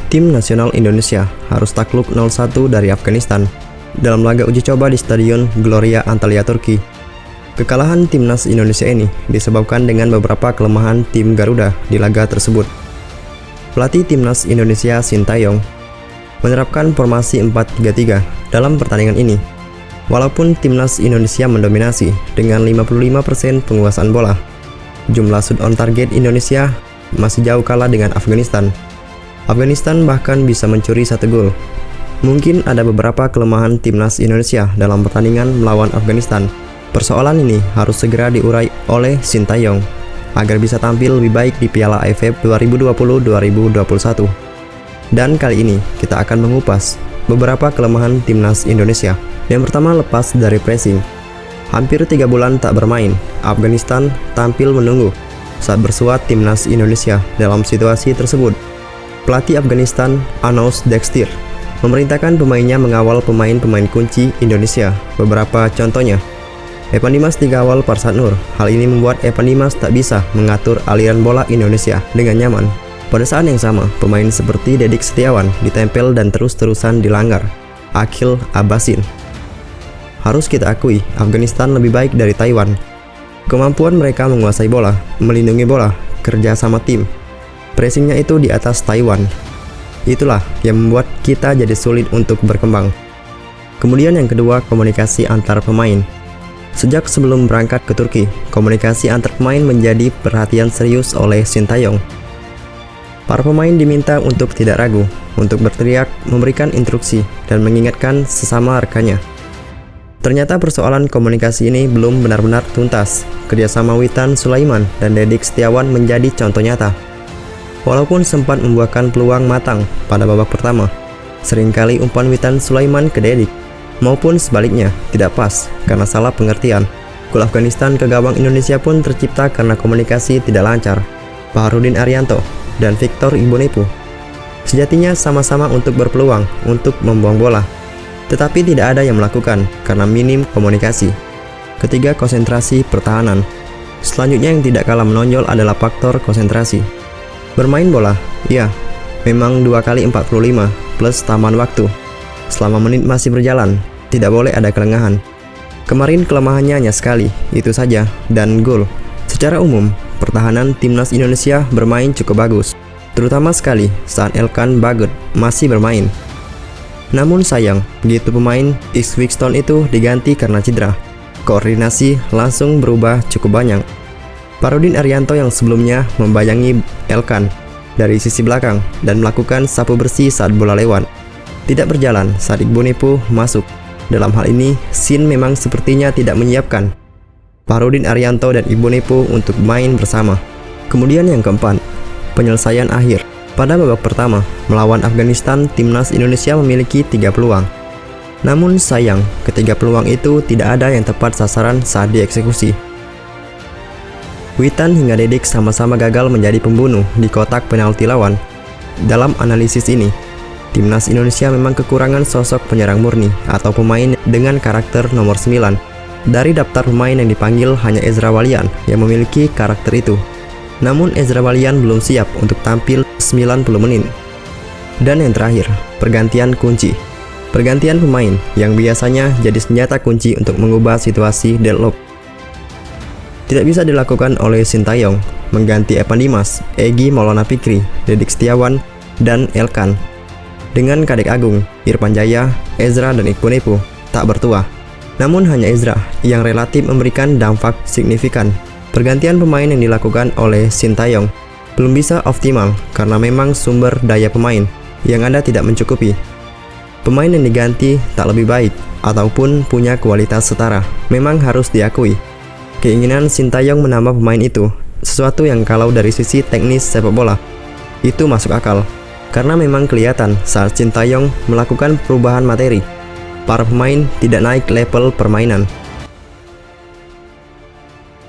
Tim nasional Indonesia harus takluk 0-1 dari Afghanistan dalam laga uji coba di Stadion Gloria Antalya, Turki. Kekalahan timnas Indonesia ini disebabkan dengan beberapa kelemahan tim Garuda di laga tersebut. Pelatih timnas Indonesia Sintayong menerapkan formasi 4-3-3 dalam pertandingan ini. Walaupun timnas Indonesia mendominasi dengan 55% penguasaan bola, jumlah shoot on target Indonesia masih jauh kalah dengan Afghanistan. Afghanistan bahkan bisa mencuri 1 gol. Mungkin ada beberapa kelemahan timnas Indonesia dalam pertandingan melawan Afghanistan. Persoalan ini harus segera diurai oleh Sintayong agar bisa tampil lebih baik di Piala AFF 2020-2021. Dan kali ini kita akan mengupas beberapa kelemahan timnas Indonesia. Yang pertama, lepas dari pressing. Hampir 3 bulan tak bermain, Afghanistan tampil menunggu saat bersuat timnas Indonesia dalam situasi tersebut. Pelatih Afghanistan, Anous Dexter, memerintahkan pemainnya mengawal pemain-pemain kunci Indonesia. Beberapa contohnya, Evan Dimas digawal Farsad Nur. Hal ini membuat Evan Dimas tak bisa mengatur aliran bola Indonesia dengan nyaman. Pada saat yang sama, pemain seperti Dedik Setiawan ditempel dan terus-terusan dilanggar. Akhil Abbasin. Harus kita akui, Afghanistan lebih baik dari Taiwan. Kemampuan mereka menguasai bola, melindungi bola, kerja sama tim. Pressingnya itu di atas Taiwan. Itulah yang membuat kita jadi sulit untuk berkembang. Kemudian yang kedua, komunikasi antar pemain. Sejak sebelum berangkat ke Turki, komunikasi antar pemain menjadi perhatian serius oleh Sintayong. Para pemain diminta untuk tidak ragu, untuk berteriak, memberikan instruksi, dan mengingatkan sesama rekannya. Ternyata persoalan komunikasi ini belum benar-benar tuntas. Kerjasama Witan Sulaiman dan Dedik Setiawan menjadi contoh nyata. Walaupun sempat membuahkan peluang matang pada babak pertama, seringkali umpan Witan Sulaiman ke Dedik, maupun sebaliknya, tidak pas karena salah pengertian. Gol Afghanistan ke gawang Indonesia pun tercipta karena komunikasi tidak lancar. Baharudin Arianto dan Victor Ibonepu sejatinya sama-sama untuk berpeluang untuk membuang bola, tetapi tidak ada yang melakukan karena minim komunikasi. Ketiga, konsentrasi pertahanan. Selanjutnya yang tidak kalah menonjol adalah faktor konsentrasi. Bermain bola, ya, memang 2 kali 45 plus taman waktu. Selama menit masih berjalan, tidak boleh ada kelengahan. Kemarin kelemahannya hanya sekali, itu saja, dan gol. Secara umum, pertahanan timnas Indonesia bermain cukup bagus, terutama sekali saat Elkan Bagot masih bermain. Namun sayang, begitu pemain Ixwickstone itu diganti karena cedera, koordinasi langsung berubah cukup banyak. Baharudin Arianto yang sebelumnya membayangi Elkan dari sisi belakang dan melakukan sapu bersih saat bola lewat, tidak berjalan saat Ibonepu masuk. Dalam hal ini, Sin memang sepertinya tidak menyiapkan Baharudin Arianto dan Ibonepu untuk main bersama. Kemudian yang keempat, penyelesaian akhir. Pada babak pertama, melawan Afghanistan, timnas Indonesia memiliki 3 peluang. Namun sayang, ketiga peluang itu tidak ada yang tepat sasaran saat dieksekusi. Witan hingga Dedik sama-sama gagal menjadi pembunuh di kotak penalti lawan. Dalam analisis ini, timnas Indonesia memang kekurangan sosok penyerang murni atau pemain dengan karakter nomor 9. Dari daftar pemain yang dipanggil hanya Ezra Walian yang memiliki karakter itu. Namun Ezra Walian belum siap untuk tampil 90 menit. Dan yang terakhir, pergantian kunci. Pergantian pemain yang biasanya jadi senjata kunci untuk mengubah situasi deadlock. Tidak bisa dilakukan oleh Sintayong, mengganti Evan Dimas, Egy Maulana Fikri, Dedik Setiawan, dan Elkan. Dengan Kadek Agung, Irfan Jaya, Ezra, dan Ibonepu tak bertuah. Namun hanya Ezra yang relatif memberikan dampak signifikan. Pergantian pemain yang dilakukan oleh Sintayong belum bisa optimal karena memang sumber daya pemain yang ada tidak mencukupi. Pemain yang diganti tak lebih baik ataupun punya kualitas setara, memang harus diakui. Keinginan Sintayong menambah pemain itu sesuatu yang kalau dari sisi teknis sepak bola itu masuk akal, karena memang kelihatan saat Sintayong melakukan perubahan materi, para pemain tidak naik level permainan.